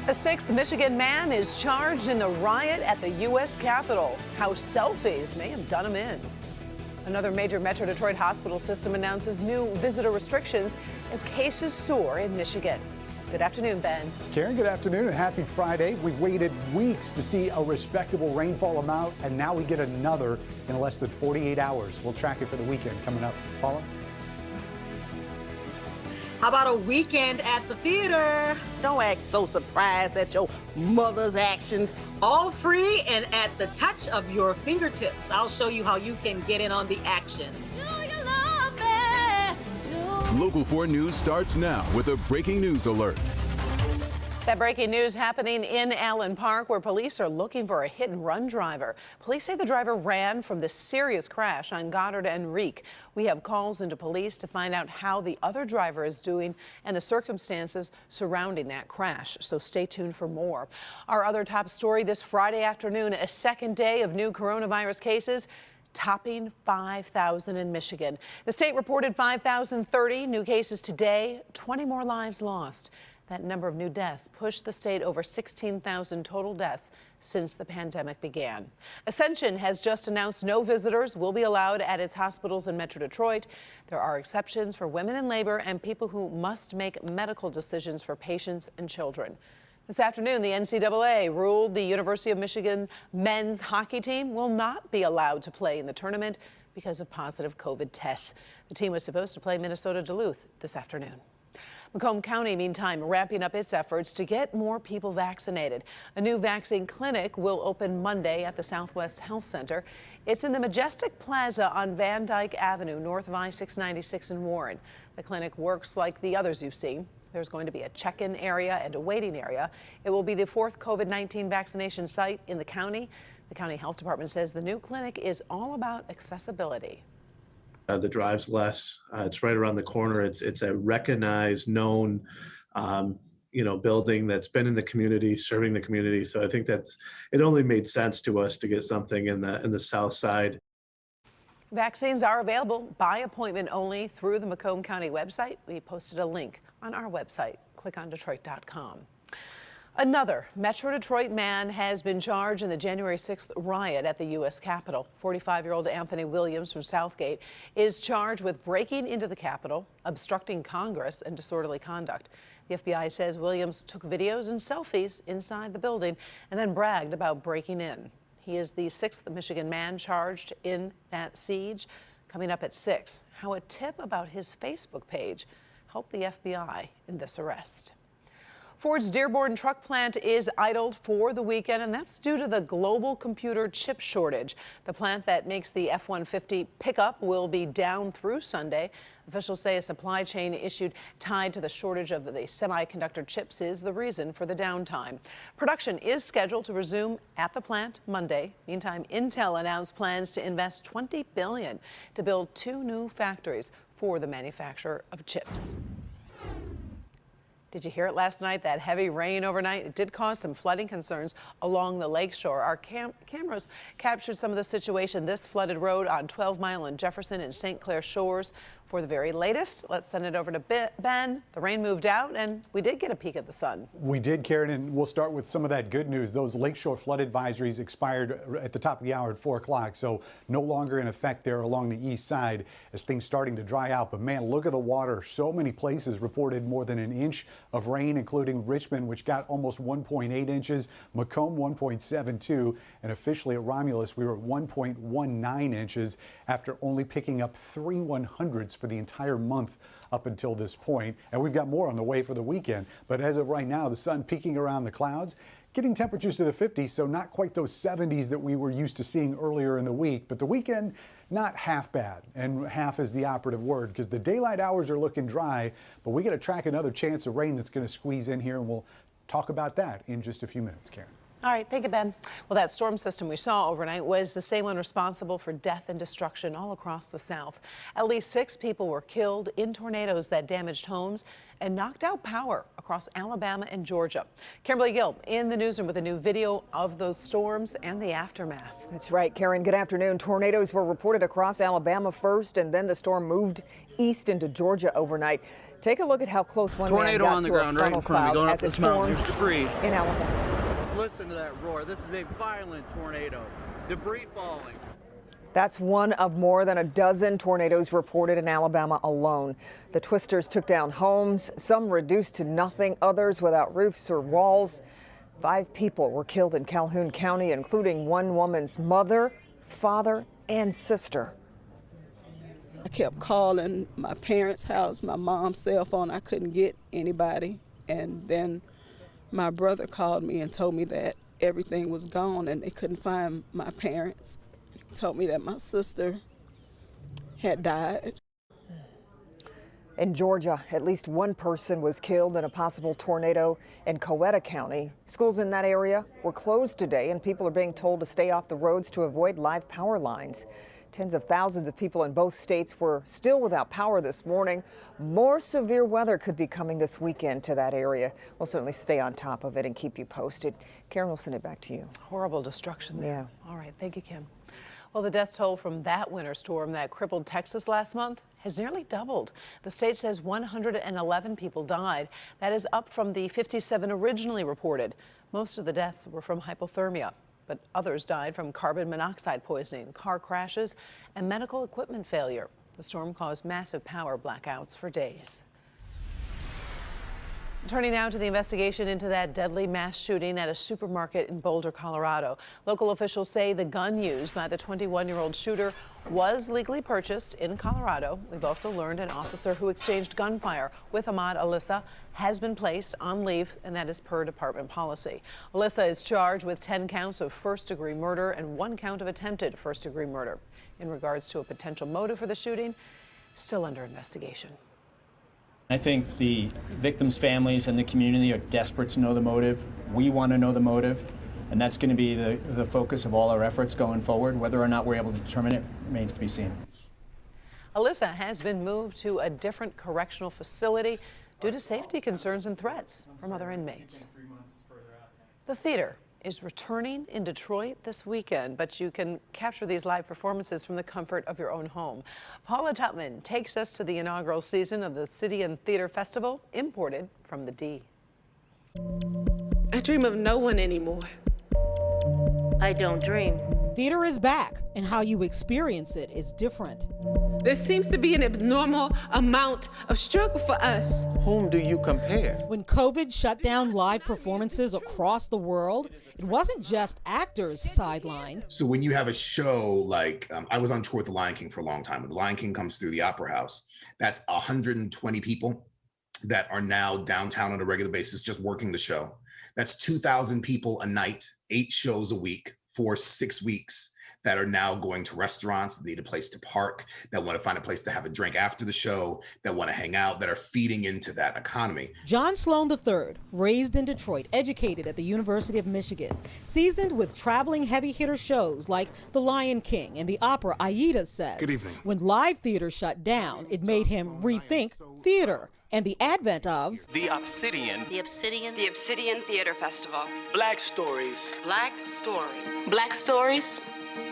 A sixth Michigan man is charged in the riot at the U.S. Capitol. How selfies may have done him in. Another major Metro Detroit hospital system announces new visitor restrictions as cases soar in Michigan. Good afternoon, Ben. Karen, good afternoon and happy Friday. We've waited weeks to see a respectable rainfall amount, and now we get another in less than 48 hours. We'll track it for the weekend coming up. Paula? How about a weekend at the theater? Don't act so surprised at your mother's actions. All free and at the touch of your fingertips. I'll show you how you can get in on the action. Local 4 News starts now with a breaking news alert. That breaking news happening in Allen Park, where police are looking for a hit-and-run driver. Police say the driver ran from the serious crash on Goddard and Reek. We have calls into police to find out how the other driver is doing and the circumstances surrounding that crash. So stay tuned for more. Our other top story this Friday afternoon, a second day of new coronavirus cases, topping 5,000 in Michigan. The state reported 5,030 new cases today, 20 more lives lost. That number of new deaths pushed the state over 16,000 total deaths since the pandemic began. Ascension has just announced no visitors will be allowed at its hospitals in Metro Detroit. There are exceptions for women in labor and people who must make medical decisions for patients and children. This afternoon, the NCAA ruled the University of Michigan men's hockey team will not be allowed to play in the tournament because of positive COVID tests. The team was supposed to play Minnesota Duluth this afternoon. Macomb County, meantime, ramping up its efforts to get more people vaccinated. A new vaccine clinic will open Monday at the Southwest Health Center. It's in the Majestic Plaza on Van Dyke Avenue, north of I-696 in Warren. The clinic works like the others you've seen. There's going to be a check-in area and a waiting area. It will be the 4th COVID-19 vaccination site in the county. The county health department says the new clinic is all about accessibility. The drive's less. It's right around the corner. It's a recognized, known, building that's been in the community, serving the community. So I think it only made sense to us to get something in the south side. Vaccines are available by appointment only through the Macomb County website. We posted a link on our website. Click on Detroit.com. Another Metro Detroit man has been charged in the January 6th riot at the U.S. Capitol. 45-year-old Anthony Williams from Southgate is charged with breaking into the Capitol, obstructing Congress, and disorderly conduct. The FBI says Williams took videos and selfies inside the building and then bragged about breaking in. He is the 6th Michigan man charged in that siege. Coming up at 6, how a tip about his Facebook page helped the FBI in this arrest. Ford's Dearborn truck plant is idled for the weekend, and that's due to the global computer chip shortage. The plant that makes the F-150 pickup will be down through Sunday. Officials say a supply chain issue tied to the shortage of the semiconductor chips is the reason for the downtime. Production is scheduled to resume at the plant Monday. Meantime, Intel announced plans to invest $20 billion to build 2 new factories for the manufacture of chips. Did you hear it last night? That heavy rain overnight, it did cause some flooding concerns along the lakeshore. Our cameras captured some of the situation. This flooded road on 12 Mile and Jefferson and St. Clair Shores. For the very latest, let's send it over to Ben. The rain moved out and we did get a peek at the sun. We did, Karen, and we'll start with some of that good news. Those lakeshore flood advisories expired at the top of the hour at 4 o'clock, so no longer in effect there along the east side as things starting to dry out. But man, look at the water. So many places reported more than an inch of rain, including Richmond, which got almost 1.8 inches, Macomb 1.72, and officially at Romulus we were at 1.19 inches after only picking up 3/100ths for the entire month up until this point. And we've got more on the way for the weekend. But as of right now, the sun peeking around the clouds, getting temperatures to the 50s, so not quite those 70s that we were used to seeing earlier in the week. But the weekend, not half bad. And half is the operative word because the daylight hours are looking dry, but we got to track another chance of rain that's going to squeeze in here, and we'll talk about that in just a few minutes, Karen. All right, thank you, Ben. Well, that storm system we saw overnight was the same one responsible for death and destruction all across the South. At least 6 people were killed in tornadoes that damaged homes and knocked out power across Alabama and Georgia. Kimberly Gill in the newsroom with a new video of those storms and the aftermath. That's right, Karen. Good afternoon. Tornadoes were reported across Alabama first, and then the storm moved east into Georgia overnight. Take a look at how close one tornado man got on the to ground a right funnel in front of me, cloud going up as it this mountain. formed There's debris. in Alabama. Listen to that roar. This is a violent tornado. Debris falling. That's one of more than a dozen tornadoes reported in Alabama alone. The twisters took down homes, some reduced to nothing, others without roofs or walls. 5 people were killed in Calhoun County, including one woman's mother, father, and sister. I kept calling my parents' house, my mom's cell phone. I couldn't get anybody. And then my brother called me and told me that everything was gone and they couldn't find my parents. He told me that my sister had died. In Georgia, at least one person was killed in a possible tornado in Coweta County. Schools in that area were closed today, and people are being told to stay off the roads to avoid live power lines. Tens of thousands of people in both states were still without power this morning. More severe weather could be coming this weekend to that area. We'll certainly stay on top of it and keep you posted. Karen, we'll send it back to you. Horrible destruction there. Yeah. All right, thank you, Kim. Well, the death toll from that winter storm that crippled Texas last month has nearly doubled. The state says 111 people died. That is up from the 57 originally reported. Most of the deaths were from hypothermia, but others died from carbon monoxide poisoning, car crashes, and medical equipment failure. The storm caused massive power blackouts for days. Turning now to the investigation into that deadly mass shooting at a supermarket in Boulder, Colorado. Local officials say the gun used by the 21-year-old shooter was legally purchased in Colorado. We've also learned an officer who exchanged gunfire with Ahmad Alyssa has been placed on leave, and that is per department policy. Alyssa is charged with 10 counts of first-degree murder and 1 count of attempted first-degree murder. In regards to a potential motive for the shooting, still under investigation. I think the victims' families and the community are desperate to know the motive. We want to know the motive, and that's going to be the focus of all our efforts going forward. Whether or not we're able to determine it remains to be seen. Alyssa has been moved to a different correctional facility due to safety concerns and threats from other inmates. The theater is returning in Detroit this weekend, but you can capture these live performances from the comfort of your own home. Paula Tutman takes us to the inaugural season of the Obsidian Theater Festival, imported from the D. I dream of no one anymore. I don't dream. Theater is back, and how you experience it is different. There seems to be an abnormal amount of struggle for us. Whom do you compare? When COVID shut down live performances across the world, it wasn't just actors sidelined. So when you have a show like, I was on tour with The Lion King for a long time. When The Lion King comes through the Opera House, that's 120 people that are now downtown on a regular basis just working the show. That's 2,000 people a night, 8 shows a week for 6 weeks that are now going to restaurants, that need a place to park, that want to find a place to have a drink after the show, that want to hang out, that are feeding into that economy. John Sloan III, raised in Detroit, educated at the University of Michigan, seasoned with traveling heavy hitter shows like The Lion King and the opera Aida, says, good evening. When live theater shut down, it made him rethink theater and the advent of The Obsidian. The Obsidian. The Obsidian Theater Festival. Black Stories. Black Stories. Black Stories.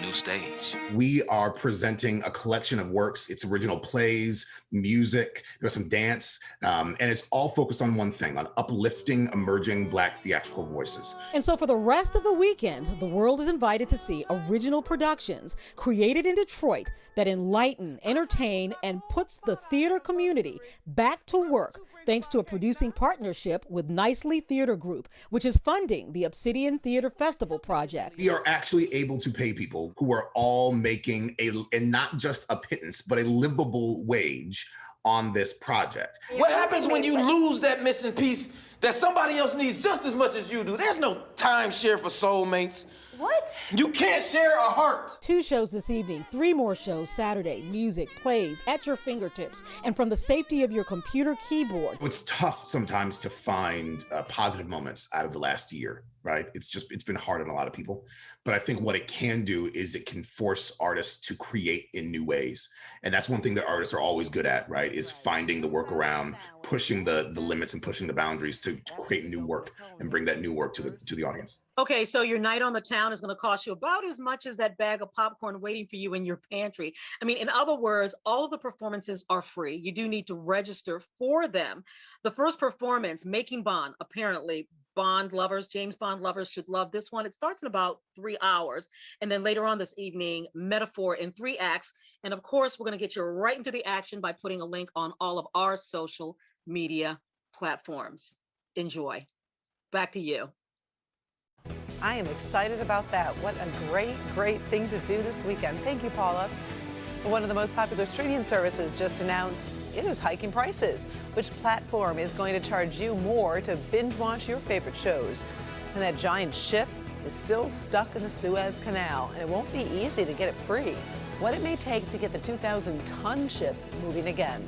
New stage. We are presenting a collection of works. It's original plays, music, there's some dance, and it's all focused on one thing, on uplifting emerging Black theatrical voices. And so for the rest of the weekend, the world is invited to see original productions created in Detroit that enlighten, entertain, and puts the theater community back to work, thanks to a producing partnership with Nicely Theater Group, which is funding the Obsidian Theater Festival project. We are actually able to pay people who are all making and not just a pittance, but a livable wage on this project. What happens when you lose that missing piece that somebody else needs just as much as you do. There's no timeshare for soulmates. What? You can't share a heart. 2 shows this evening, 3 more shows Saturday. Music, plays at your fingertips and from the safety of your computer keyboard. It's tough sometimes to find positive moments out of the last year, right? It's been hard on a lot of people. But I think what it can do is it can force artists to create in new ways. And that's one thing that artists are always good at, right? Is finding the workaround, pushing the limits and pushing the boundaries to create new work and bring that new work to the audience. Okay, so your night on the town is going to cost you about as much as that bag of popcorn waiting for you in your pantry. I mean, in other words, all of the performances are free. You do need to register for them. The first performance, Making Bond, apparently Bond lovers, James Bond lovers should love this one. It starts in about 3 hours. And then later on this evening, Metaphor in 3 acts. And of course, we're going to get you right into the action by putting a link on all of our social media platforms. Enjoy. Back to you. I am excited about that. What a great thing to do this weekend. Thank you, Paula. One of the most popular streaming services just announced it is hiking prices. Which platform is going to charge you more to binge watch your favorite shows? And that giant ship is still stuck in the Suez Canal, and it won't be easy to get it free. What it may take to get the 2,000-ton ship moving again.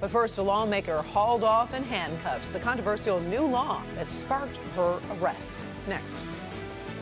But first, a lawmaker hauled off in handcuffs. The controversial new law that sparked her arrest. Next.